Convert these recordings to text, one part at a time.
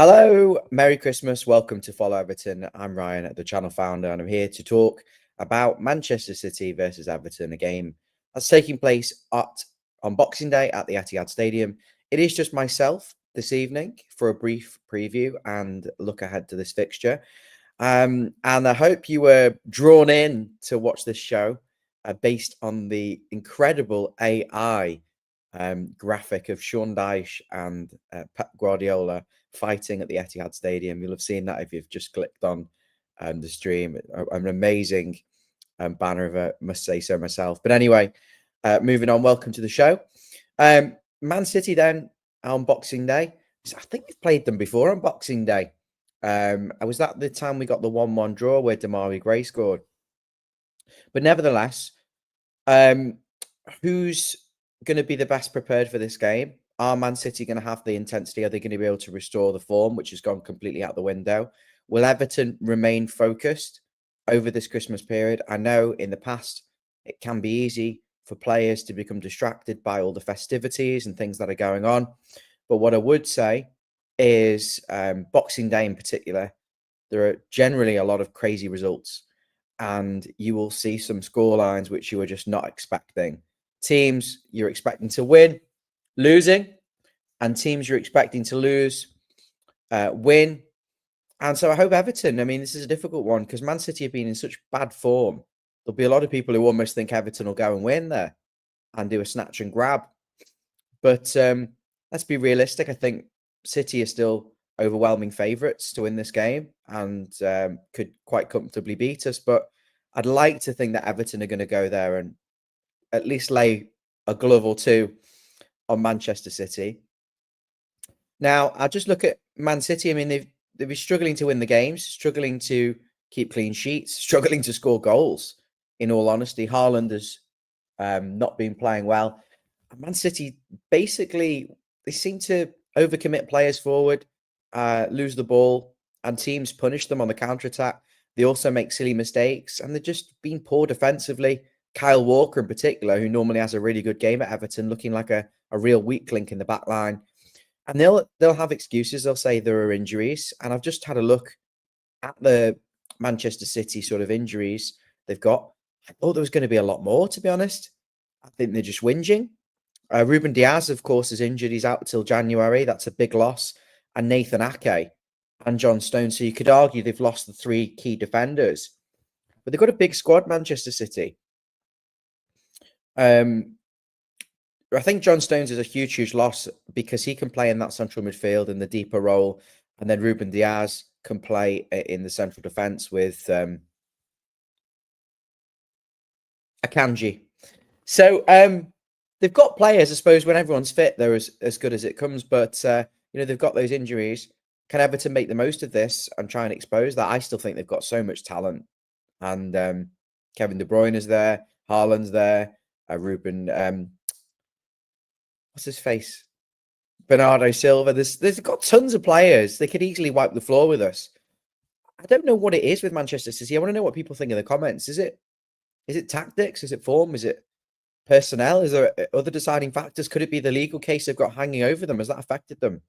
Hello, Merry Christmas. Welcome to Follow Everton. I'm Ryan, the channel founder, and I'm here to talk about Manchester City versus Everton, a game that's taking place on Boxing Day at the Etihad Stadium. It is just myself this evening for a brief preview and look ahead to this fixture. And I hope you were drawn in to watch this show based on the incredible AI graphic of Sean Dyche and Pep Guardiola fighting at the Etihad Stadium. You'll have seen that if you've just clicked on the stream. An amazing banner of it, must say so myself. But anyway, moving on. Welcome to the show. Man City then on Boxing Day. I think we've played them before on Boxing Day. Was that the time we got the 1-1 draw where Damari Gray scored? But nevertheless, who's going to be the best prepared for this game? Are Man City going to have the intensity? Are they going to be able to restore the form, which has gone completely out the window? Will Everton remain focused over this Christmas period? I know in the past it can be easy for players to become distracted by all the festivities and things that are going on. But what I would say is Boxing Day in particular, there are generally a lot of crazy results, and you will see some score lines which you are just not expecting. Teams you're expecting to win, losing, and teams you're expecting to lose, win. And so I hope Everton, I mean, this is a difficult one because Man City have been in such bad form. There'll be a lot of people who almost think Everton will go and win there and do a snatch and grab. But let's be realistic. I think City are still overwhelming favourites to win this game and could quite comfortably beat us. But I'd like to think that Everton are going to go there and at least lay a glove or two on Manchester City. Now, I just look at Man City. I mean, they've been struggling to win the games, struggling to keep clean sheets, struggling to score goals. In all honesty, Haaland has not been playing well. Man City, basically, they seem to overcommit players forward, lose the ball, and teams punish them on the counter-attack. They also make silly mistakes, and they're just being poor defensively. Kyle Walker in particular, who normally has a really good game at Everton, looking like a real weak link in the back line. And they'll have excuses. They'll say there are injuries. And I've just had a look at the Manchester City sort of injuries they've got. I thought there was going to be a lot more, to be honest. I think they're just whinging. Ruben Diaz, of course, is injured. He's out till January. That's a big loss. And Nathan Ake and John Stones. So you could argue they've lost the three key defenders. But they've got a big squad, Manchester City. I think John Stones is a huge, huge loss because he can play in that central midfield in the deeper role. And then Ruben Diaz can play in the central defence with Akanji. So they've got players, I suppose, when everyone's fit, they're as good as it comes. But, they've got those injuries. Can Everton make the most of this and try and expose that? I still think they've got so much talent. And Kevin De Bruyne is there. Haaland's there. Ruben, what's his face? Bernardo Silva. There's got tons of players. They could easily wipe the floor with us. I don't know what it is with Manchester City. I want to know what people think in the comments. Is it tactics? Is it form? Is it personnel? Is there other deciding factors? Could it be the legal case they've got hanging over them? Has that affected them?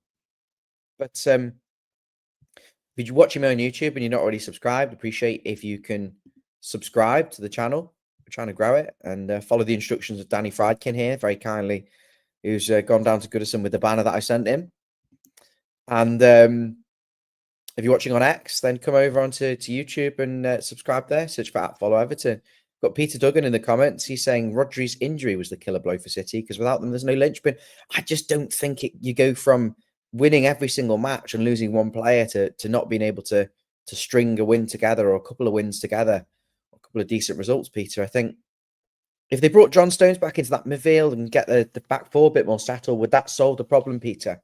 But if you're watching me on YouTube and you're not already subscribed, appreciate if you can subscribe to the channel. We're trying to grow it and follow the instructions of Danny Friedkin here, very kindly, who's gone down to Goodison with the banner that I sent him. And if you're watching on X, then come over onto YouTube and subscribe there. Search for @FollowEverton. Got Peter Duggan in the comments. He's saying Rodri's injury was the killer blow for City because without them, there's no linchpin. I just don't think you go from winning every single match and losing one player to not being able to string a win together or a couple of wins together, or a couple of decent results, Peter. I think if they brought John Stones back into that midfield and get the back four a bit more settled, would that solve the problem, Peter?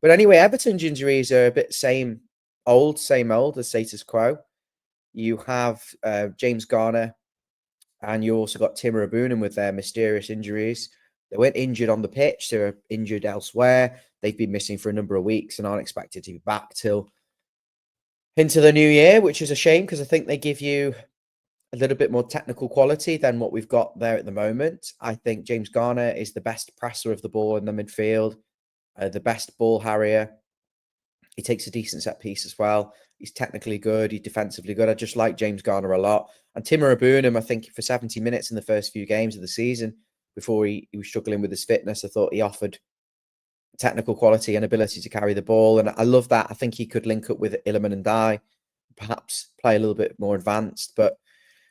But anyway, Everton's injuries are a bit same old, the status quo. You have James Garner, and you also got Tim Rabunin with their mysterious injuries. They weren't injured on the pitch. They were injured elsewhere. They've been missing for a number of weeks and aren't expected to be back till into the new year, which is a shame because I think they give you a little bit more technical quality than what we've got there at the moment. I think James Garner is the best presser of the ball in the midfield, the best ball harrier. He takes a decent set piece as well. He's technically good. He's defensively good. I just like James Garner a lot. And Timur Abunam, I think for 70 minutes in the first few games of the season, before he was struggling with his fitness, I thought he offered technical quality and ability to carry the ball. And I love that. I think he could link up with Illiman and Dye, perhaps play a little bit more advanced. But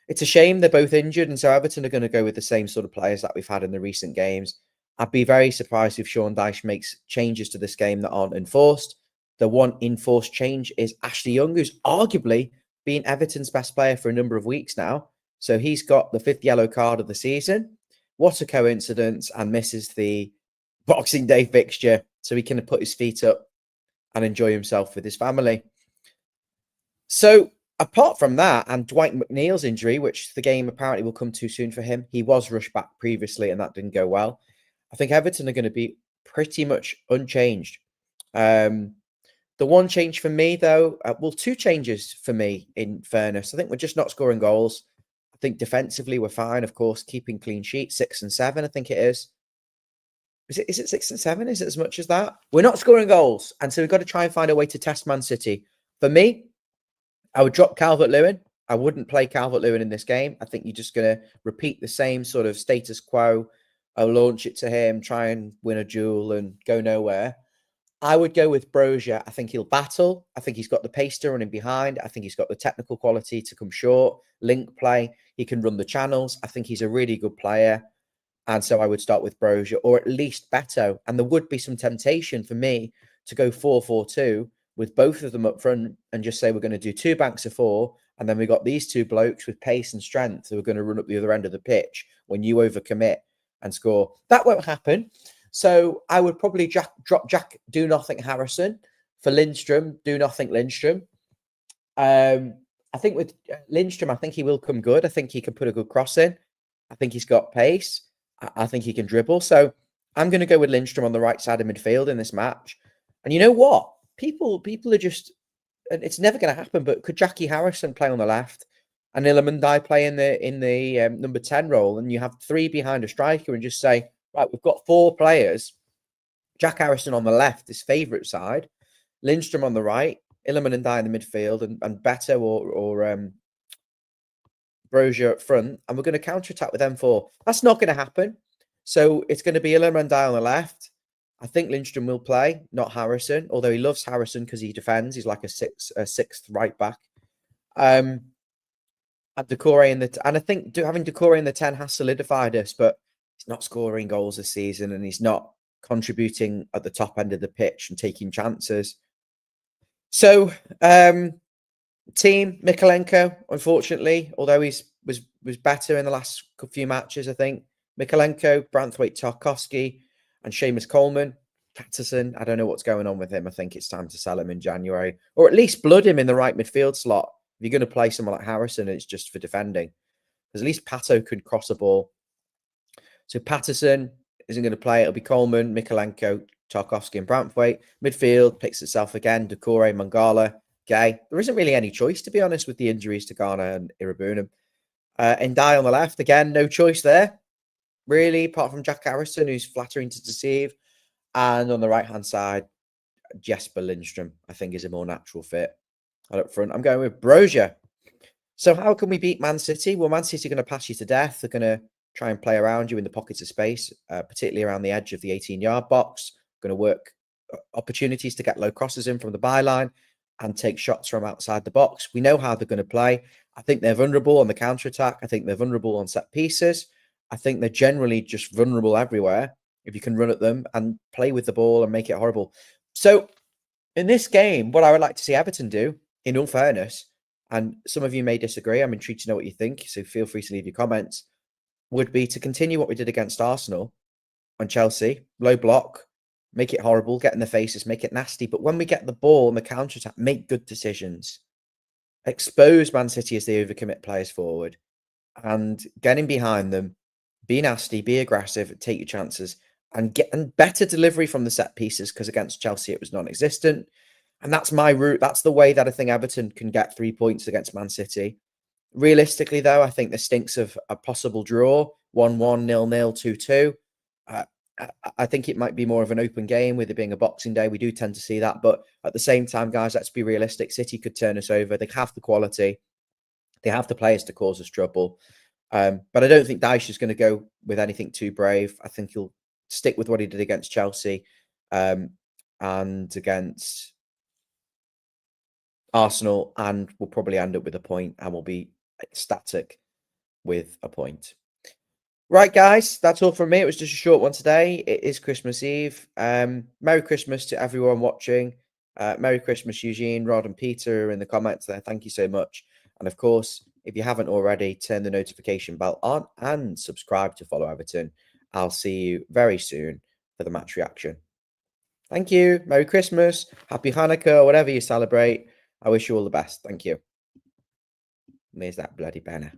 it's a shame they're both injured. And so Everton are going to go with the same sort of players that we've had in the recent games. I'd be very surprised if Sean Dyche makes changes to this game that aren't enforced. The one enforced change is Ashley Young, who's arguably been Everton's best player for a number of weeks now. So he's got the 5th yellow card of the season. What a coincidence, and misses the Boxing Day fixture so he can put his feet up and enjoy himself with his family. So apart from that, and Dwight McNeil's injury, which the game apparently will come too soon for him, he was rushed back previously and that didn't go well. I think Everton are going to be pretty much unchanged. The one change for me, though, well, 2 changes for me, in fairness. I think we're just not scoring goals. I think defensively we're fine, of course, keeping clean sheets, 6 and 7, I think it is. Is it 6 and 7? Is it as much as that? We're not scoring goals. And so we've got to try and find a way to test Man City. For me, I would drop Calvert-Lewin. I wouldn't play Calvert-Lewin in this game. I think you're just going to repeat the same sort of status quo. I'll launch it to him, try and win a duel and go nowhere. I would go with Brozier. I think he'll battle. I think he's got the pace to run in behind. I think he's got the technical quality to come short, link play. He can run the channels. I think he's a really good player. And so I would start with Brozier, or at least Beto. And there would be some temptation for me to go 4-4-2 with both of them up front and just say we're going to do 2 banks of 4. And then we got these 2 blokes with pace and strength who are going to run up the other end of the pitch when you overcommit and score. That won't happen. So I would probably drop Jack Do Nothing Harrison for Lindstrom, Do Nothing Lindstrom. I think with Lindstrom, I think he will come good. I think he can put a good cross in. I think he's got pace. I think he can dribble. So I'm going to go with Lindstrom on the right side of midfield in this match. And you know what? People are just, and it's never going to happen, but could Jackie Harrison play on the left and Illiman play in the number 10 role, and you have 3 behind a striker and just say, right, we've got 4 players. Jack Harrison on the left, his favourite side. Lindstrom on the right. Illiman in the midfield. And Beto or Brozier up front. And we're going to counter-attack with M4. That's not going to happen. So it's going to be Illiman on the left. I think Lindstrom will play, not Harrison. Although he loves Harrison because he defends. He's like a sixth right back. And Doucouré and I think having Doucouré in the 10 has solidified us, but he's not scoring goals this season and he's not contributing at the top end of the pitch and taking chances. So, team Mikalenko, unfortunately, although he was better in the last few matches, I think. Mikalenko, Branthwaite, Tarkowski, and Seamus Coleman. Patterson, I don't know what's going on with him. I think it's time to sell him in January, or at least blood him in the right midfield slot. If you're going to play someone like Harrison, it's just for defending. Because at least Pato could cross a ball. So Patterson isn't going to play. It'll be Coleman, Mikalenko, Tarkowski and Branthwaite. Midfield picks itself again. Doucouré, Mangala, Gay. There isn't really any choice, to be honest, with the injuries to Garner and Irabunam. Ndiaye on the left. Again, no choice there, really, apart from Jack Harrison, who's flattering to deceive. And on the right-hand side, Jesper Lindstrom, I think, is a more natural fit. And up front, I'm going with Brozier. So how can we beat Man City? Well, Man City are going to pass you to death. They're going to try and play around you in the pockets of space, particularly around the edge of the 18-yard box. Going to work opportunities to get low crosses in from the byline and take shots from outside the box. We know how they're going to play. I think they're vulnerable on the counter-attack. I think they're vulnerable on set pieces. I think they're generally just vulnerable everywhere if you can run at them and play with the ball and make it horrible. So in this game, what I would like to see Everton do, in all fairness, and some of you may disagree, I'm intrigued to know what you think, so feel free to leave your comments, would be to continue what we did against Arsenal and Chelsea, low block, make it horrible, get in the faces, make it nasty. But when we get the ball and the counter-attack, make good decisions. Expose Man City as they overcommit players forward and get in behind them, be nasty, be aggressive, take your chances and get better delivery from the set pieces, because against Chelsea it was non-existent. And that's my route. That's the way that I think Everton can get 3 points against Man City. Realistically, though, I think the stinks of a possible draw, 1-1, 0-0, 2-2. I think it might be more of an open game with it being a Boxing Day. We do tend to see that, but at the same time, guys, let's be realistic. City could turn us over. They have the quality. They have the players to cause us trouble. But I don't think Dyche is going to go with anything too brave. I think he'll stick with what he did against Chelsea and against Arsenal, and we'll probably end up with a point and we'll be ecstatic with a point. Right, guys, that's all from me. It was just a short one today. It is Christmas Eve. Merry Christmas to everyone watching. Merry Christmas, Eugene, Rod, and Peter in the comments there. Thank you so much. And of course, if you haven't already, turn the notification bell on and subscribe to Follow Everton. I'll see you very soon for the match reaction. Thank you. Merry Christmas. Happy Hanukkah, whatever you celebrate. I wish you all the best. Thank you. Where's that bloody banner?